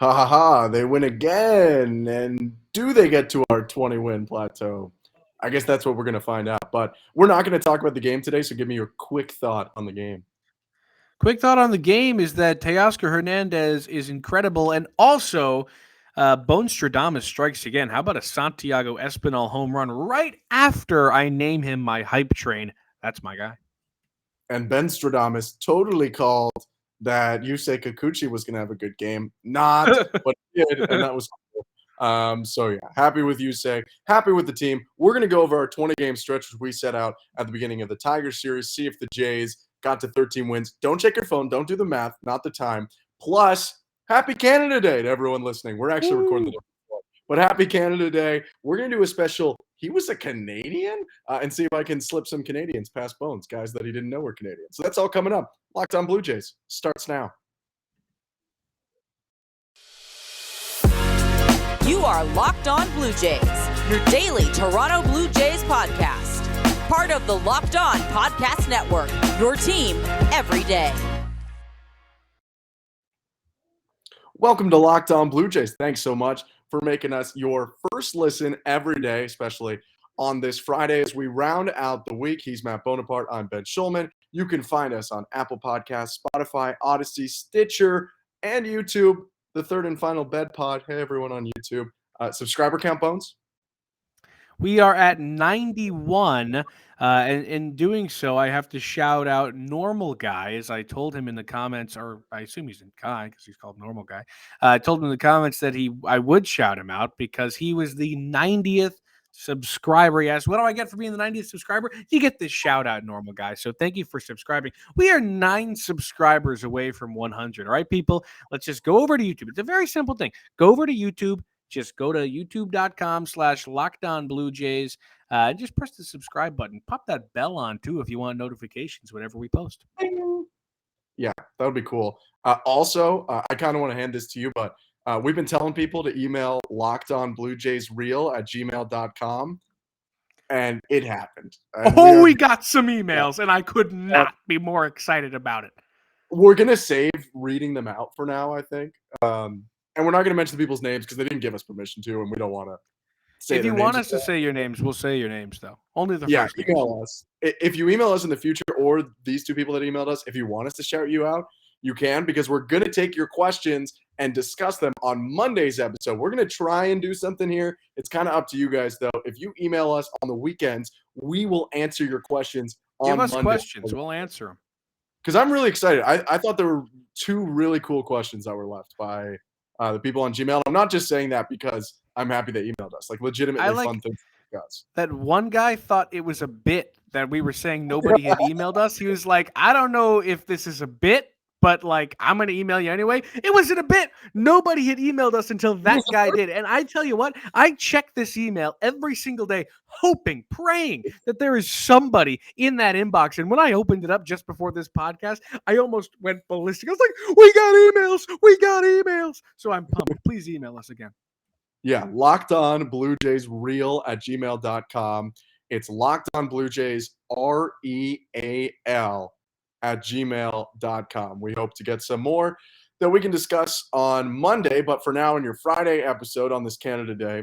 Ha ha ha, they win again. And do they get to our 20-win plateau? I guess that's what we're going to find out. But we're not going to talk about the game today, so give me your quick thought on the game. Quick thought on the game is that Teoscar Hernandez is incredible, and also Bonstradamus strikes again. How about a Santiago Espinal home run right after I name him my hype train? That's my guy. And Ben Stradamus totally called that Yusei Kikuchi was going to have a good game. Not, but he did, and that was cool. So yeah, happy with Yusei, happy with the team. We're going to go over our 20-game stretch, which we set out at the beginning of the Tigers series, see if the Jays got to 13 wins. Don't check your phone. Don't do the math. Not the time. Plus, happy Canada Day to everyone listening. We're actually recording the day before. But happy Canada Day. We're going to do a special, he was a Canadian? And see if I can slip some Canadians past Bones, guys that he didn't know were Canadian. So that's all coming up. Locked On Blue Jays starts now. You are Locked On Blue Jays, your daily Toronto Blue Jays podcast. Part of the Locked On Podcast Network, your team every day. Welcome to Locked On Blue Jays. Thanks so much for making us your first listen every day, especially on this Friday as we round out the week. He's Matt Bonaparte. I'm Ben Shulman. You can find us on Apple Podcasts, Spotify, Odyssey, Stitcher, and YouTube. The third and final bed pod. Hey, everyone on YouTube. Subscriber count, Bones? We are at 91, and in doing so, I have to shout out Normal Guy, as I told him in the comments, or I assume he's in Guy because he's called Normal Guy. I told him in the comments that I would shout him out because he was the 90th subscriber. He asked, what do I get for being the 90th subscriber? You get this shout out, Normal Guy. So thank you for subscribing. We are 9 subscribers away from 100. All right, people, let's just go over to YouTube. It's a very simple thing. Go over to YouTube. Just go to youtube.com/LockedOnBlueJays. Just press the subscribe button. Pop that bell on, too, if you want notifications whenever we post. Yeah, that would be cool. Also, I kind of want to hand this to you, but we've been telling people to email lockedonbluejaysreal@gmail.com, and it happened. And we got some emails, and I could not be more excited about it. We're going to save reading them out for now, I think. And we're not going to mention the people's names because they didn't give us permission to, and we don't want to say If their you names want us to say your names, we'll say your names, though. Only the first names. Email us. If you email us in the future, or these two people that emailed us, if you want us to shout you out, you can, because we're going to take your questions and discuss them on Monday's episode. We're going to try and do something here. It's kind of up to you guys, though. If you email us on the weekends, we will answer your questions on Monday. Give us questions. We'll answer them. Because I'm really excited. I thought there were 2 really cool questions that were left by the people on Gmail. I'm not just saying that because I'm happy they emailed us. Like, legitimately fun things to discuss. That one guy thought it was a bit that we were saying nobody had emailed us. He was like, I don't know if this is a bit, but like, I'm going to email you anyway. It wasn't a bit. Nobody had emailed us until that guy did. And I tell you what, I check this email every single day, hoping, praying that there is somebody in that inbox. And when I opened it up just before this podcast, I almost went ballistic. I was like, we got emails. We got emails. So I'm pumped. Please email us again. Yeah, lockedonbluejaysreal@gmail.com. It's lockedonbluejaysreal@gmail.com. We hope to get some more that we can discuss on Monday, but for now, in your Friday episode on this Canada Day,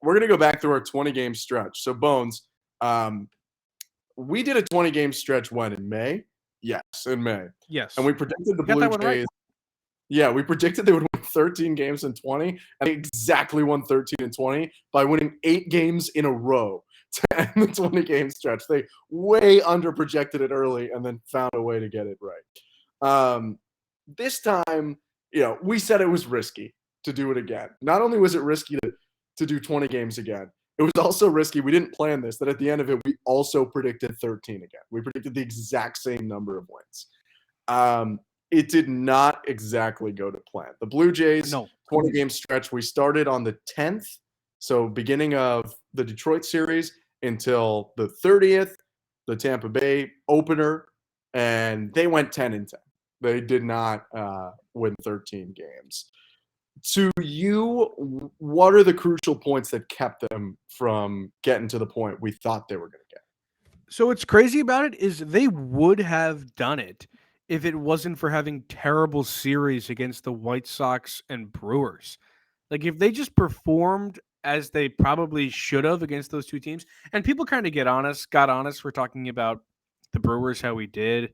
we're going to go back through our 20-game stretch. So, Bones, we did a 20-game stretch when? In May? Yes, in May. Yes. And we predicted the Blue Jays. Right. Yeah, we predicted they would win 13 games in 20, and they exactly won 13 in 20 by winning 8 games in a row to end the 20-game stretch. They way under-projected it early and then found a way to get it right. This time, we said it was risky to do it again. Not only was it risky to do 20 games again, it was also risky. We didn't plan this, that at the end of it, we also predicted 13 again. We predicted the exact same number of wins. It did not exactly go to plan. The Blue Jays, 20-game stretch, we started on the 10th, so beginning of the Detroit series, until the 30th, the Tampa Bay opener, and they went 10-10. They did not win 13 games. To you, what are the crucial points that kept them from getting to the point we thought they were going to get? So what's crazy about it is they would have done it if it wasn't for having terrible series against the White Sox and Brewers. Like, if they just performed as they probably should have against those two teams, and people kind of got honest for talking about the Brewers, how we did.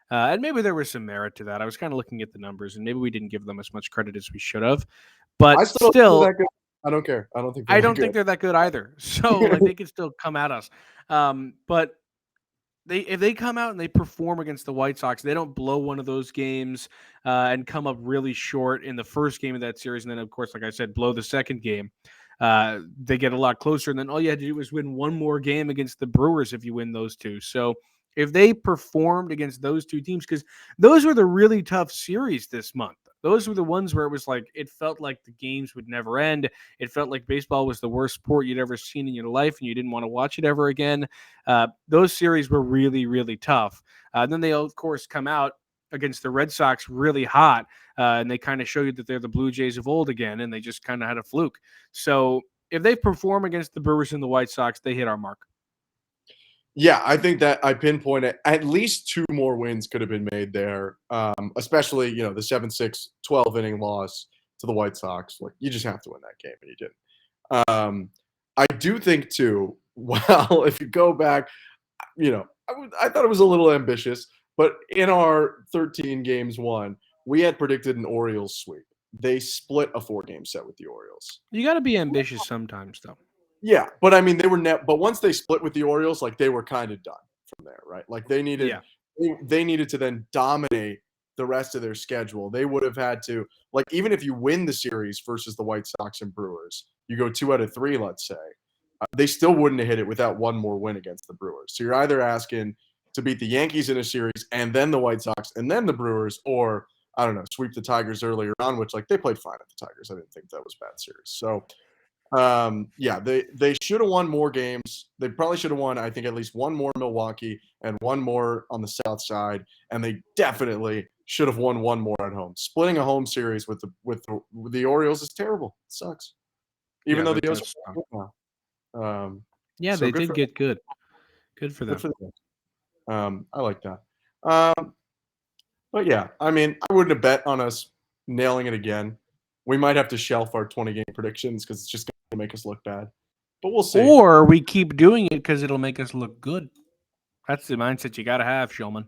And maybe there was some merit to that. I was kind of looking at the numbers, and maybe we didn't give them as much credit as we should have. But I still still, don't think they're that good. I don't care. I don't think they're I that don't good. think they're that good either. So like they could still come at us. But if they come out and they perform against the White Sox, they don't blow one of those games and come up really short in the first game of that series, and then of course, like I said, blow the second game. They get a lot closer, and then all you had to do was win one more game against the Brewers if you win those two. So if they performed against those two teams, because those were the really tough series this month. Those were the ones where it was like it felt like the games would never end. It felt like baseball was the worst sport you'd ever seen in your life, and you didn't want to watch it ever again. Those series were really, really tough. Then they, of course, come out against the Red Sox really hot, and they kind of show you that they're the Blue Jays of old again, and they just kind of had a fluke. So if they perform against the Brewers and the White Sox, they hit our mark. Yeah, I think that I pinpointed at least 2 more wins could have been made there, especially, the 7-6, 12-inning loss to the White Sox. Like, you just have to win that game, and you didn't. I do think, too, well, if you go back, I thought it was a little ambitious, but in our 13 games won, we had predicted an Orioles sweep. They split a 4-game set with the Orioles. You got to be ambitious sometimes, though. Yeah, but I mean, they were but once they split with the Orioles, like they were kind of done from there, right? Like they needed they needed to then dominate the rest of their schedule. They would have had to, like, even if you win the series versus the White Sox and Brewers, you go 2 out of 3, let's say, they still wouldn't have hit it without one more win against the Brewers. So you're either asking to beat the Yankees in a series and then the White Sox and then the Brewers, or I don't know, sweep the Tigers earlier on, which like they played fine at the Tigers. I didn't think that was a bad series. So yeah, they should have won more games. They probably should have won, I think, at least one more Milwaukee and one more on the South Side, and they definitely should have won one more at home. Splitting a home series with the Orioles is terrible. It sucks. Even though the O's are yeah, so they did get good. Good for them. Good for them. I like that. But yeah, I mean, I wouldn't have bet on us nailing it again. We might have to shelf our 20-game predictions because it's just going to make us look bad. But we'll see. Or we keep doing it because it'll make us look good. That's the mindset you got to have, Shulman.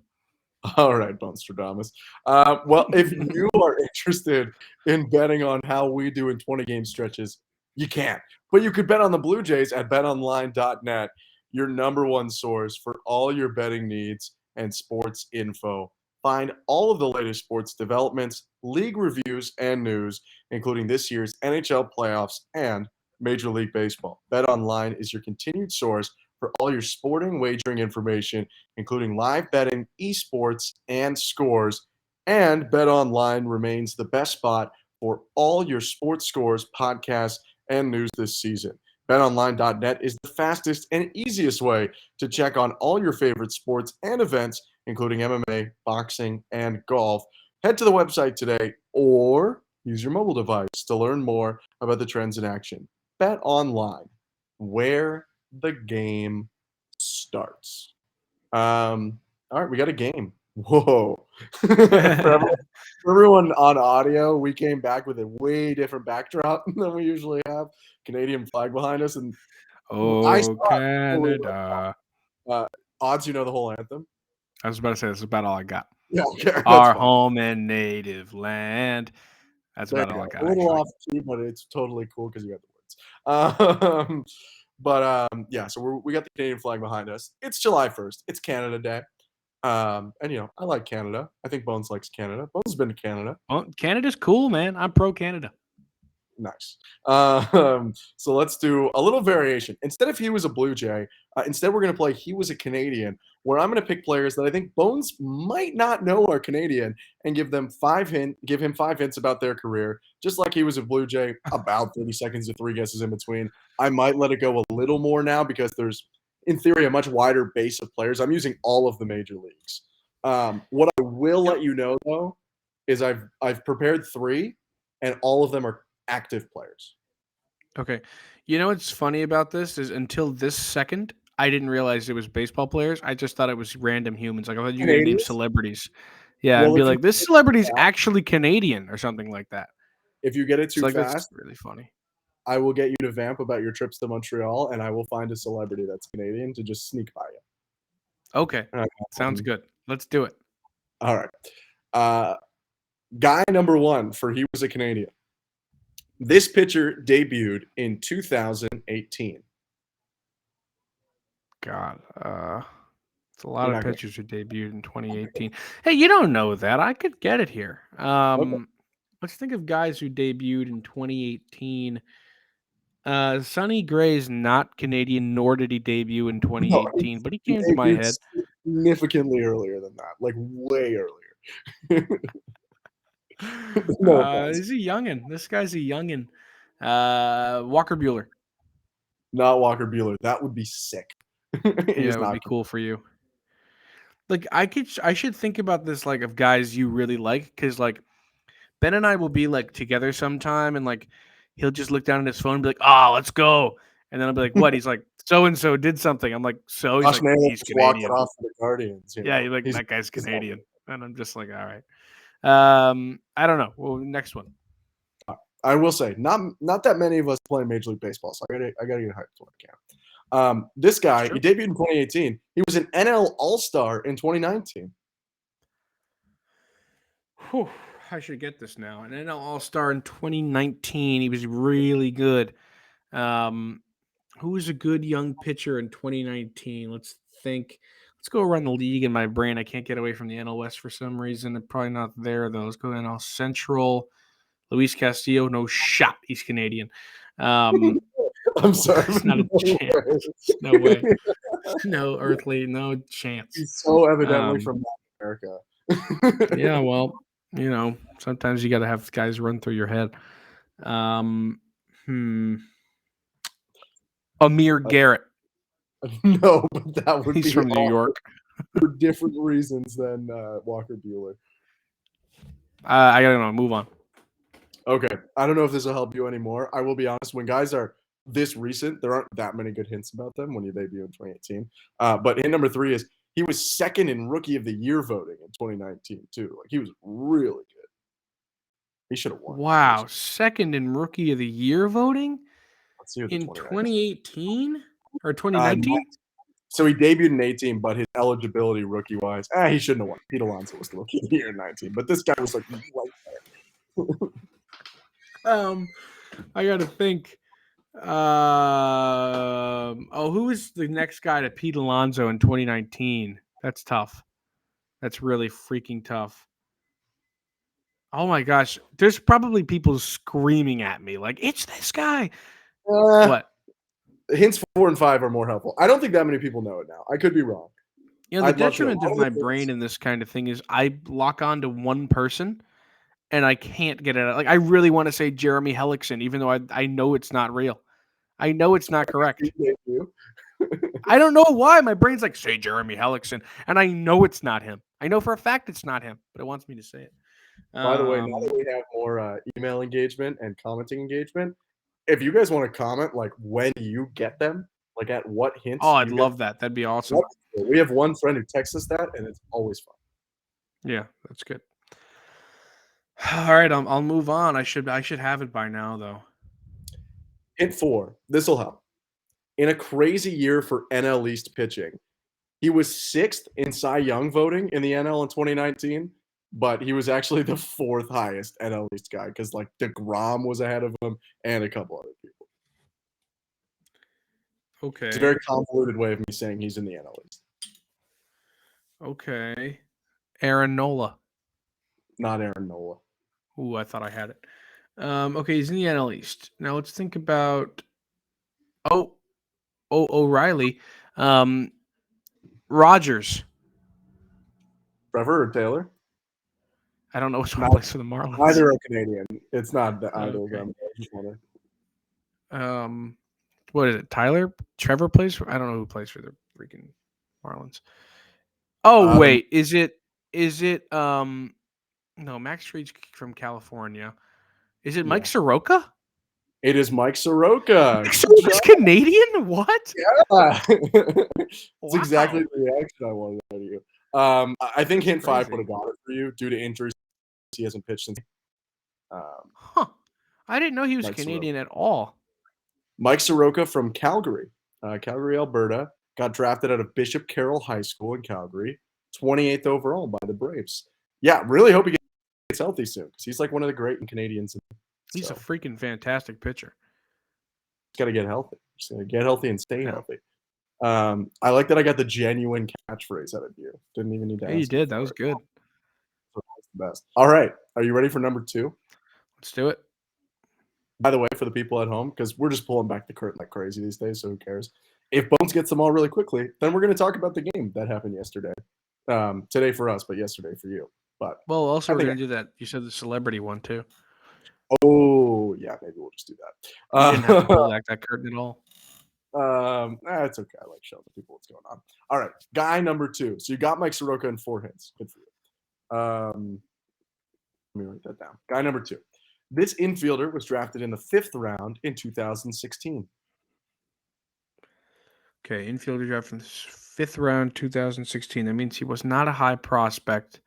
All right, Bonstradamus. Well, if you are interested in betting on how we do in 20-game stretches, you can. But you could bet on the Blue Jays at betonline.net, your number one source for all your betting needs and sports info. Find all of the latest sports developments, league reviews, and news, including this year's NHL playoffs and Major League Baseball. BetOnline is your continued source for all your sporting wagering information, including live betting, esports, and scores. And BetOnline remains the best spot for all your sports scores, podcasts, and news this season. BetOnline.net is the fastest and easiest way to check on all your favorite sports and events, including MMA, boxing, and golf. Head to the website today or use your mobile device to learn more about the trends in action. Bet online, where the game starts. All right, we got a game. Whoa. For everyone on audio, we came back with a way different backdrop than we usually have. Canadian flag behind us. And Canada. Odds, you know the whole anthem? I was about to say, this is about all I got. Yeah, okay, Our home and native land. That's about all I got. A little off key, but it's totally cool because you got the words. Yeah, so we got the Canadian flag behind us. It's July 1st. It's Canada Day. And, I like Canada. I think Bones likes Canada. Bones has been to Canada. Well, Canada's cool, man. I'm pro-Canada. Nice. So let's do a little variation. Instead of he was a Blue Jay, instead we're going to play he was a Canadian, where I'm going to pick players that I think Bones might not know are Canadian and give him 5 hints about their career, just like he was a Blue Jay, about 30 seconds to 3 guesses in between. I might let it go a little more now because there's, in theory, a much wider base of players. I'm using all of the major leagues. What I will let you know, though, is I've prepared 3, and all of them are active players. Okay. You know what's funny about this is until this second, I didn't realize it was baseball players. I just thought it was random humans. Like I thought you were going to name celebrities. Yeah, Well, and be if you like, this celebrity's actually Canadian or something like that. If you get it It's too like, that's fast, really funny. I will get you to vamp about your trips to Montreal, and I will find a celebrity that's Canadian to just sneak by you. Okay, sounds good. Let's do it. All right. Guy number one for he was a Canadian. This pitcher debuted in 2018. God, it's a lot You're of not gonna- pitchers who debuted in 2018. Hey, you don't know that. I could get it here. Okay. Let's think of guys who debuted in 2018. Sonny Gray's not Canadian, nor did he debut in 2018, but he he came to my debuted head. significantly earlier than that, like way earlier. No offense. He's a youngin. This guy's a youngin. Walker Buehler. Not Walker Buehler. That would be sick. Yeah, it would be cool for you. Like I should think about this like of guys you really like, because like Ben and I will be like together sometime, and like he'll just look down at his phone and be like, "Oh, let's go," and then I'll be like, "What?" He's like, "So and so did something." I'm like, "So?" He's Josh like, Naylor "He's just walked it Canadian." off for the Guardians. Yeah, you're like, He's- that guy's he's Canadian, and I'm just like, all right. I don't know. Well, next one. I will say, not that many of us play Major League Baseball, so I gotta get hyped when I can. This guy, Sure. he debuted in 2018. He was an NL All-Star in 2019. Whew, I should get this now. An NL All-Star in 2019. He was really good. Who was a good young pitcher in 2019? Let's think. Let's go around the league in my brain. I can't get away from the NL West for some reason. They're probably not there, though. Let's go NL Central. Luis Castillo, no shot. He's Canadian. I'm sorry. It's not a chance. No way. No earthly, no chance. He's so evidently from America. Yeah, well, sometimes you got to have guys run through your head. Amir Garrett. No, but that would He's be from New York. for different reasons than Walker Buehler. I gotta know. Move on. Okay, I don't know if this will help you anymore. I will be honest. When guys are this recent, there aren't that many good hints about them when you debut in 2018. But hint number 3 is he was second in Rookie of the Year voting in 2019 too. Like he was really good. He should have won. Wow, second in Rookie of the Year voting Let's see in 2018 or 2019. So he debuted in 18, but his eligibility rookie-wise, he shouldn't have won. Pete Alonso was the Rookie of the Year in 19, but this guy was like right there. I gotta think. Who is the next guy to Pete Alonso in 2019? That's tough. That's really freaking tough. Oh my gosh, there's probably people screaming at me like, "It's this guy." What? Hints 4 and 5 are more helpful. I don't think that many people know it now. I could be wrong. The detriment of my brain in this kind of thing is I lock on to one person and I can't get it out. Like, I really want to say Jeremy Hellickson, even though I know it's not real. I know it's not correct. I don't know why. My brain's like, say Jeremy Hellickson. And I know it's not him. I know for a fact it's not him, but it wants me to say it. By the way, now that we have more email engagement and commenting engagement, if you guys want to comment, like when you get them, like at what hints. Oh, I'd love that. That'd be awesome. We have one friend who texts us that, and it's always fun. Yeah, that's good. All right, I'll move on. I should have it by now, though. Hint 4. This will help. In a crazy year for NL East pitching, he was 6th in Cy Young voting in the NL in 2019, but he was actually the 4th highest NL East guy because like DeGrom was ahead of him and a couple other people. Okay. It's a very convoluted way of me saying he's in the NL East. Okay. Aaron Nola. Not Aaron Nola. Ooh, I thought I had it. Okay, he's in the NL East. Now let's think about O'Reilly. Rogers. Trevor or Taylor? I don't know which one plays for the Marlins. Neither are Canadian. It's not either of them. I just wonder. What is it? Tyler? Trevor plays for? I don't know who plays for the freaking Marlins. Oh, wait. Is it no, Max Fried's from California. Is it Mike Soroka? It is Mike Soroka. Mike Soroka's Canadian? What? Yeah. It's exactly the reaction I wanted out of you. I think hint 5 Crazy. would have got it for you due to injuries. He hasn't pitched since. Huh. I didn't know he was Mike Canadian at all. Mike Soroka from Calgary, Alberta, got drafted out of Bishop Carroll High School in Calgary, 28th overall by the Braves. Yeah, really hope he gets healthy soon because he's like one of the great Canadians. He's a freaking fantastic pitcher. Got to get healthy. Just gotta get healthy and stay healthy. I like that I got the genuine catchphrase out of you. Didn't even need to ask. You did. That was good. That's the best. All right. Are you ready for number 2? Let's do it. By the way, for the people at home, because we're just pulling back the curtain like crazy these days, so who cares? If Bones gets them all really quickly, then we're going to talk about the game that happened yesterday. Today for us, but yesterday for you. But also we're going to do that. You said the celebrity one too. Oh, yeah, maybe we'll just do that. You didn't have to pull back that curtain at all. It's okay. I like showing the people what's going on. All right, guy number 2. So you got Mike Soroka in 4 hits. Good for you. Let me write that down. Guy number 2. This infielder was drafted in the 5th round in 2016. Okay, infielder drafted in the 5th round, 2016. That means he was not a high prospect,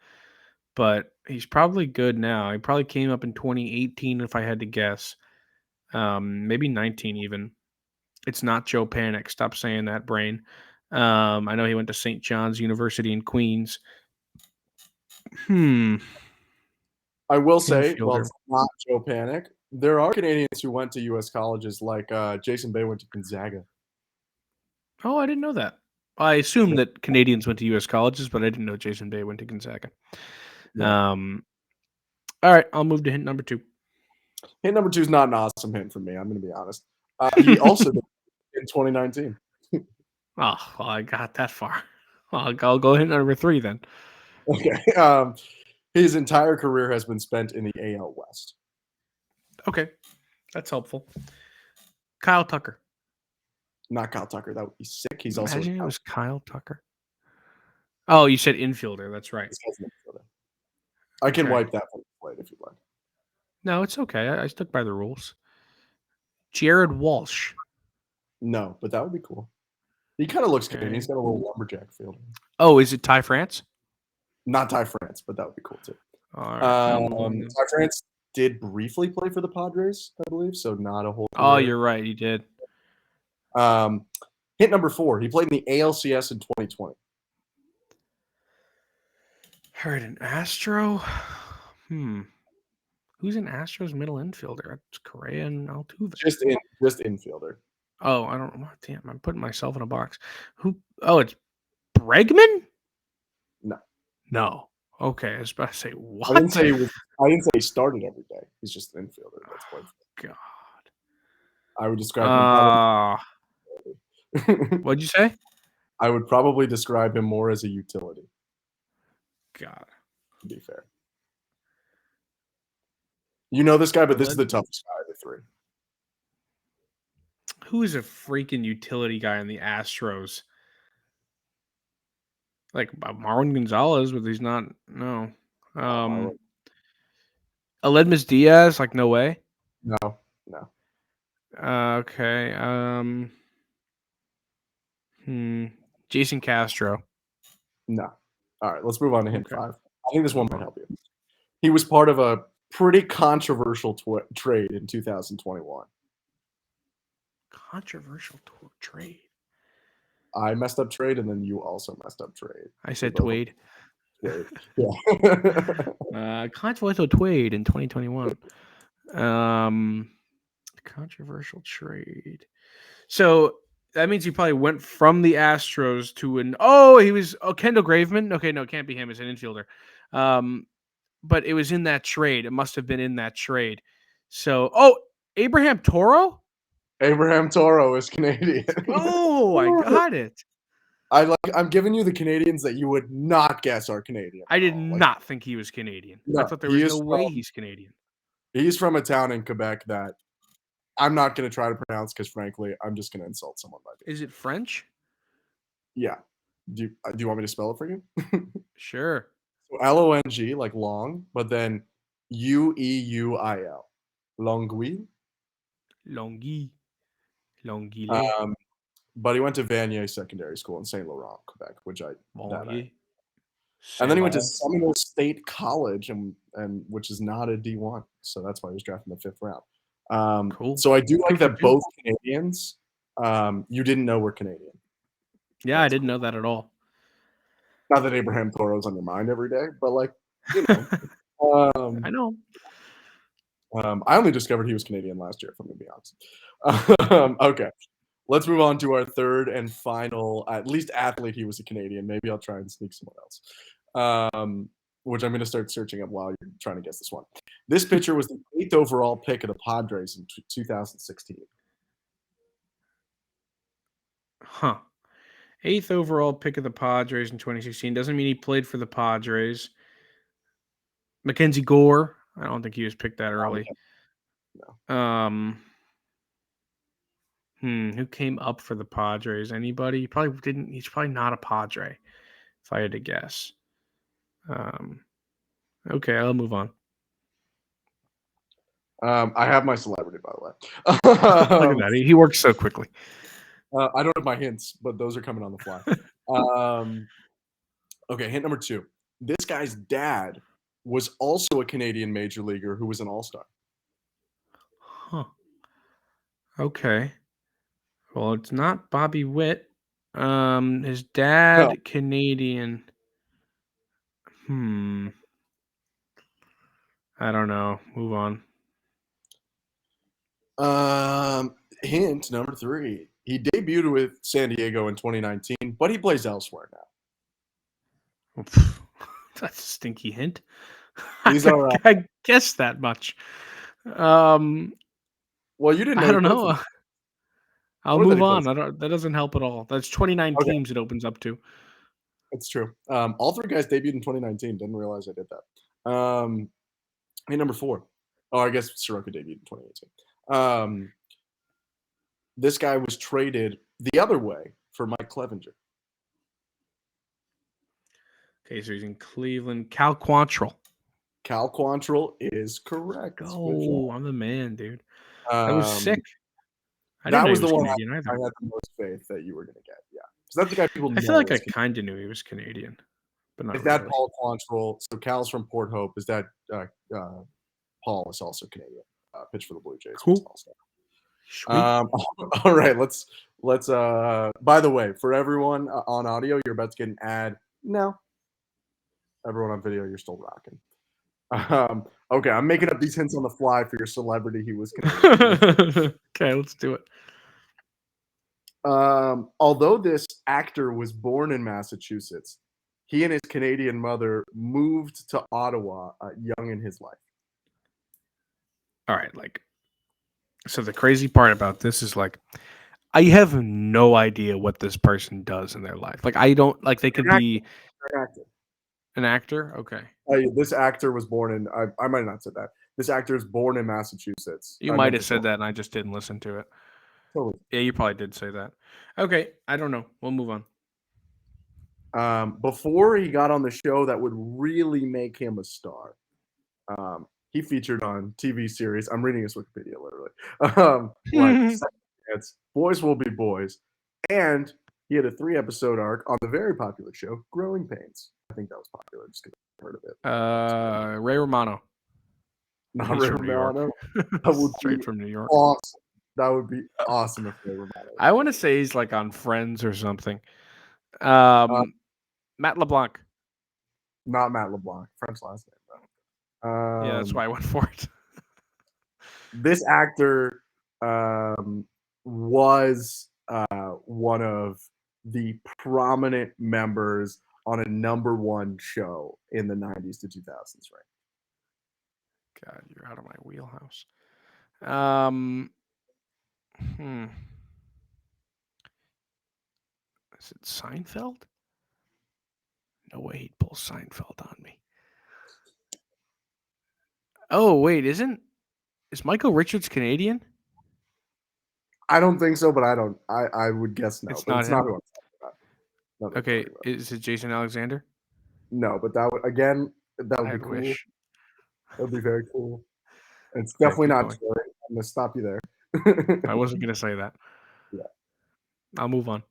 but he's probably good now. He probably came up in 2018, if I had to guess. Maybe 19 even. It's not Joe Panic. Stop saying that, brain. I know he went to St. John's University in Queens. I will say, well, it's not Joe Panic. There are Canadians who went to U.S. colleges, like Jason Bay went to Gonzaga. Oh, I didn't know that. I assumed that Canadians went to U.S. colleges, but I didn't know Jason Bay went to Gonzaga. Yeah. All right, I'll move to hint number 2. Hint number 2 is not an awesome hint for me. I'm going to be honest. He also did in 2019. Oh, well, I got that far. Well, I'll go hint number 3 then. Okay. His entire career has been spent in the AL West. Okay, that's helpful. Kyle Tucker. Not Kyle Tucker. That would be sick. He's Imagine it was Kyle Tucker. Oh, you said infielder. That's right. I can wipe that from the plate if you'd like. No, it's okay. I stuck by the rules. Jared Walsh. No, but that would be cool. He kind of looks Canadian. He's got a little lumberjack feel. Oh, is it Ty France? Not Ty France, but that would be cool too. All right. Ty France did briefly play for the Padres, I believe, so not a whole career. Oh, you're right. He did. Hint number 4. He played in the ALCS in 2020. Heard an Astro? Who's an Astros middle infielder? It's Correa and Altuve. Just infielder. Oh, I don't know. Damn, I'm putting myself in a box. Who? Oh, it's Bregman? No. Okay, I was about to say what? I didn't say he started every day. He's just an infielder. That's God. I would describe him. What'd you say? I would probably describe him more as a utility. God. To be fair. You know this guy, but this is the toughest guy of the 3. Who is a freaking utility guy in the Astros? Like Marwin Gonzalez, but he's not. No. Aledmus Diaz, like no way. No. Okay. Jason Castro. No. All right, let's move on to hint 5. I think this one might help you. He was part of a pretty controversial trade in 2021. Controversial trade. I messed up trade, and then you also messed up trade. I said Twade. Yeah. Controversial trade in 2021. Controversial trade. So that means he probably went from the Astros to Kendall Graveman. Okay, no, it can't be him. It's an infielder. But it was in that trade. It must have been in that trade. So, Abraham Toro? Abraham Toro is Canadian. Oh, I got it. I'm giving you the Canadians that you would not guess are Canadian. I did not think he was Canadian. I thought there was no way he's Canadian. He's from a town in Quebec that I'm not going to try to pronounce because, frankly, I'm just going to insult someone by doing it. Is it French? Yeah. Do you want me to spell it for you? Sure. So Long, like long, but then Ueuil. Longueuil. Longueuil. But he went to Vanier Secondary School in Saint Laurent, Quebec, which And then he went to Seminole State College, and which is not a D1, so that's why he was drafted in the 5th round. Cool. So I do like Good for that both Canadians you didn't know were Canadian. Yeah, I didn't know that at all. Not that Abraham Toro's on your mind every day, but like, you know. I know. I only discovered he was Canadian last year, if I'm going to be honest. Okay. Let's move on to our third and final, at least athlete. He was a Canadian. Maybe I'll try and sneak someone else, which I'm going to start searching up while you're trying to guess this one. This pitcher was the 8th overall pick of the Padres in 2016. Huh. 8th overall pick of the Padres in 2016. Doesn't mean he played for the Padres. Mackenzie Gore. I don't think he was picked that early. No. Who came up for the Padres? Anybody? He probably didn't. He's probably not a Padre, if I had to guess. Okay, I'll move on. I have my celebrity, by the way. Look at that. He works so quickly. I don't have my hints, but those are coming on the fly. Okay, hint number 2. This guy's dad was also a Canadian major leaguer who was an all-star. Huh. Okay. Well, it's not Bobby Witt. His dad, Canadian. I don't know. Move on. Hint number 3. He debuted with San Diego in 2019, but he plays elsewhere now. That's a stinky hint. He's all right. I guessed that much. Well, you didn't know. I don't know. I'll move on. That doesn't help at all. That's 29 teams it opens up to. It's true. All 3 guys debuted in 2019. Didn't realize I did that. Hint number 4. Oh, I guess Soroka debuted in 2018. This guy was traded the other way for Mike Clevenger. Okay, so he's in Cleveland. Cal Quantrill. Cal Quantrill is correct. Oh, I'm the man, dude. That was sick. That was the one I had the most faith that you were going to get. Yeah, because that's the guy people know. I feel like I kind of knew he was Canadian, but not. Is that Paul Quantrill? So Cal's from Port Hope. Is that Paul is also Canadian? Pitched for the Blue Jays. Cool. All right, let's. By the way, for everyone on audio, you're about to get an ad. No. Everyone on video, you're still rocking. Okay, I'm making up these hints on the fly for your celebrity. He was Canadian. Okay, let's do it. Although this actor was born in Massachusetts, he and his Canadian mother moved to Ottawa young in his life. All right, so the crazy part about this is I have no idea what this person does in their life. I don't they could be an actor. Okay. This actor was born in. I might not have said that. This actor is born in Massachusetts. You might have said that, and I just didn't listen to it. Totally. Yeah, you probably did say that. Okay, I don't know. We'll move on. Before he got on the show that would really make him a star, he featured on TV series. I'm reading his Wikipedia literally. Boys Will Be Boys, and he had a 3-episode arc on the very popular show Growing Pains. I think that was popular just because I heard of it. Ray Romano. Not Ray Romano. That would straight from New York. Awesome. That would be awesome if Ray Romano. I want to say he's on Friends or something. Matt LeBlanc. Not Matt LeBlanc. French last name though. Yeah, that's why I went for it. This actor was one of the prominent members on a #1 show in the 90s to 2000s, right? God, you're out of my wheelhouse. Is it Seinfeld? No way he'd pull Seinfeld on me. Oh, wait, is Michael Richards Canadian? I don't think so, but I would guess no. It's but not it's him. not who I'm talking about. Okay, is it Jason Alexander? No, but that would be cool. Wish. That would be very cool. It's definitely not Terry. I'm going to stop you there. I wasn't going to say that. Yeah. I'll move on.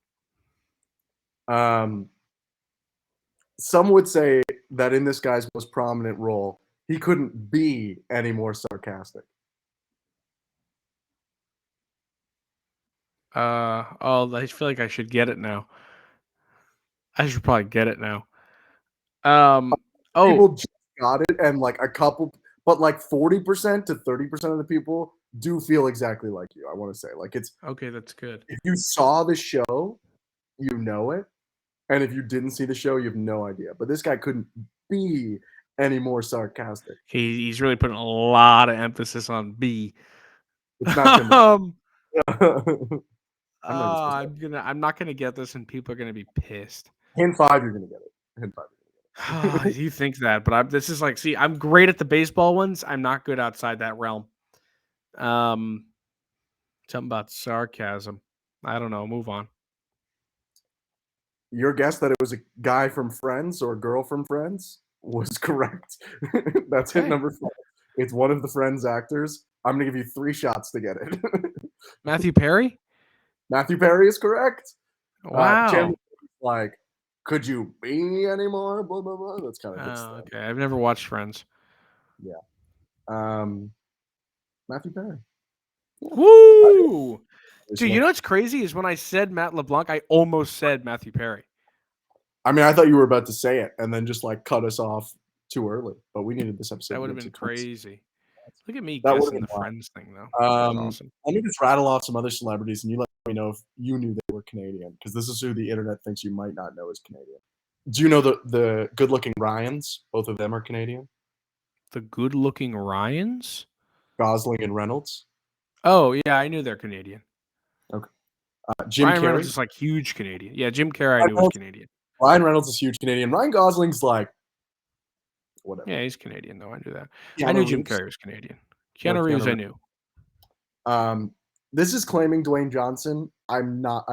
some would say that in this guy's most prominent role, he couldn't be any more sarcastic. I feel like I should get it now. I should probably get it now. People just got it, and like a couple, but like 40% to 30% of the people do feel exactly like you. I want to say, like, it's okay. That's good. if you saw the show, you know it, and if you didn't see the show, you have no idea. But this guy couldn't be any more sarcastic. He's really putting a lot of emphasis on B. It's not Tim. I'm not gonna get this, and people are gonna be pissed. Hint 5, you're gonna get it. Hint 5. You think that, but this is like, see, I'm great at the baseball ones. I'm not good outside that realm. Something about sarcasm. I don't know. Move on. Your guess that it was a guy from Friends or a girl from Friends was correct. That's hint number 5. It's one of the Friends actors. I'm gonna give you 3 shots to get it. Matthew Perry? Matthew Perry is correct. Wow. Like, could you be anymore? Blah blah blah. That's kind of okay. I've never watched Friends. Yeah. Matthew Perry. Woo! Dude, you know what's crazy is when I said Matt LeBlanc, I almost said Matthew Perry. I mean, I thought you were about to say it and then just like cut us off too early, but we needed this episode. That would have been crazy. Look at me that guessing the Friends thing, though. Awesome. Let me just rattle off some other celebrities, and you let me know if you knew they were Canadian, because this is who the internet thinks you might not know is Canadian. Do you know the good-looking Ryans? Both of them are Canadian. The good-looking Ryans? Gosling and Reynolds. Oh, yeah, I knew they're Canadian. Okay. Jim Ryan Carrey. Reynolds is like huge Canadian. Yeah, Jim Carrey I knew was Canadian. Ryan Reynolds is huge Canadian. Ryan Gosling's like whatever. Yeah, he's Canadian, though. I knew that. Keanu I knew Reeves. Jim Carrey was Canadian. Keanu Reeves, I knew. This is claiming Dwayne Johnson. I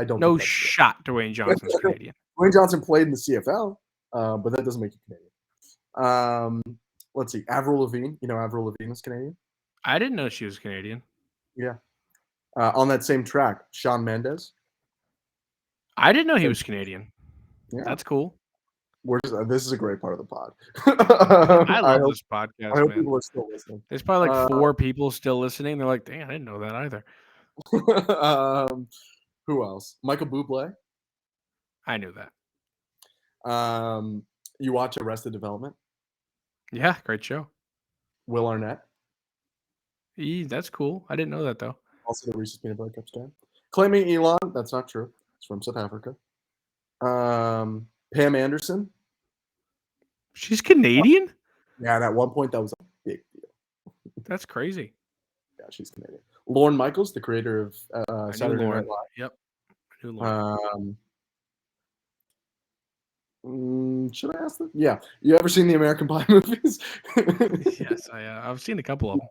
don't. No shot Dwayne Johnson's Canadian. Dwayne Johnson played in the CFL, but that doesn't make you Canadian. Let's see. Avril Lavigne. You know Avril Lavigne is Canadian? I didn't know she was Canadian. Yeah. On that same track, Shawn Mendes. I didn't know he was Canadian. Yeah. That's cool. This is a great part of the pod. I love this podcast. I hope man. people are still listening. There's probably like 4 people still listening. They're like, dang, I didn't know that either. Who else? Michael Bublé. I knew that. You watch Arrested Development? Yeah, great show. Will Arnett. That's cool. I didn't know that, though. Also the Reese's Peanut Butter Cup stand. Claiming Elon. That's not true. It's from South Africa. Pam Anderson. She's Canadian? Yeah, and at one point that was a big deal. That's crazy. Yeah, she's Canadian. Lorne Michaels, the creator of Saturday Night Live. Yep. I knew Lorne. Should I ask that? Yeah. You ever seen the American Pie movies? Yes, I've seen a couple of them.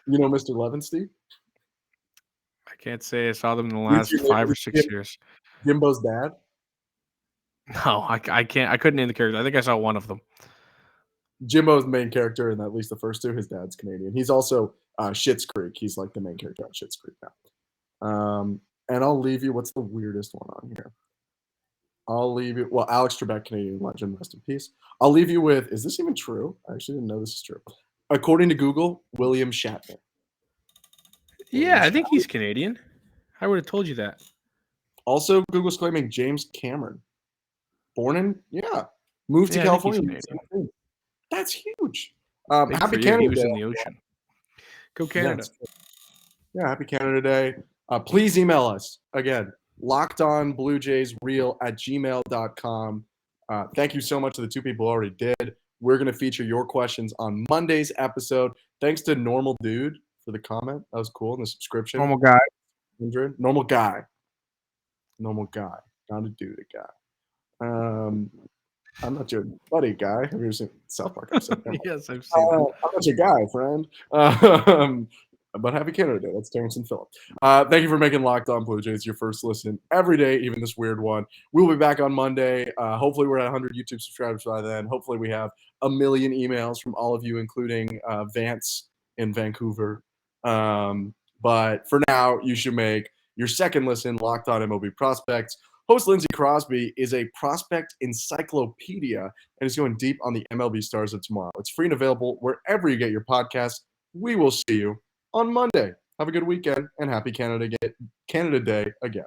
You know Mr. Levinstein? I can't say I saw them in the last 5 or 6 years. Jimbo's dad? No, I can't. I couldn't name the character. I think I saw one of them. Jimbo's the main character in at least the first 2. His dad's Canadian. He's also Schitt's Creek. He's like the main character on Schitt's Creek now. And I'll leave you. What's the weirdest one on here? I'll leave you. Well, Alex Trebek, Canadian legend, rest in peace. I'll leave you with. Is this even true? I actually didn't know this is true. According to Google, William Shatner. Yeah, I think he's Canadian. I would have told you that. Also, Google's claiming James Cameron. Moved to California. That's huge. Happy Canada He was Day. in the ocean. Go Canada. Yeah, happy Canada Day. Please email us again. LockedOnBlueJaysReal@gmail.com. Thank you so much to the 2 people who already did. We're going to feature your questions on Monday's episode. Thanks to Normal Dude for the comment. That was cool. And the subscription. Normal guy. Normal guy. Not a dude, a guy. I'm not your buddy, guy. Have you ever seen South Park episode? Yes, I've seen that. I'm not your guy, friend. But happy Canada Day. That's Terrence and Phillip. Thank you for making Locked On Blue Jays your first listen every day, even this weird one. We'll be back on Monday. Hopefully we're at 100 YouTube subscribers by then. Hopefully we have 1 million emails from all of you, including Vance in Vancouver. But for now, you should make your second listen Locked On MLB Prospects. Host Lindsey Crosby is a prospect encyclopedia and is going deep on the MLB stars of tomorrow. It's free and available wherever you get your podcasts. We will see you on Monday. Have a good weekend and happy Canada Day again.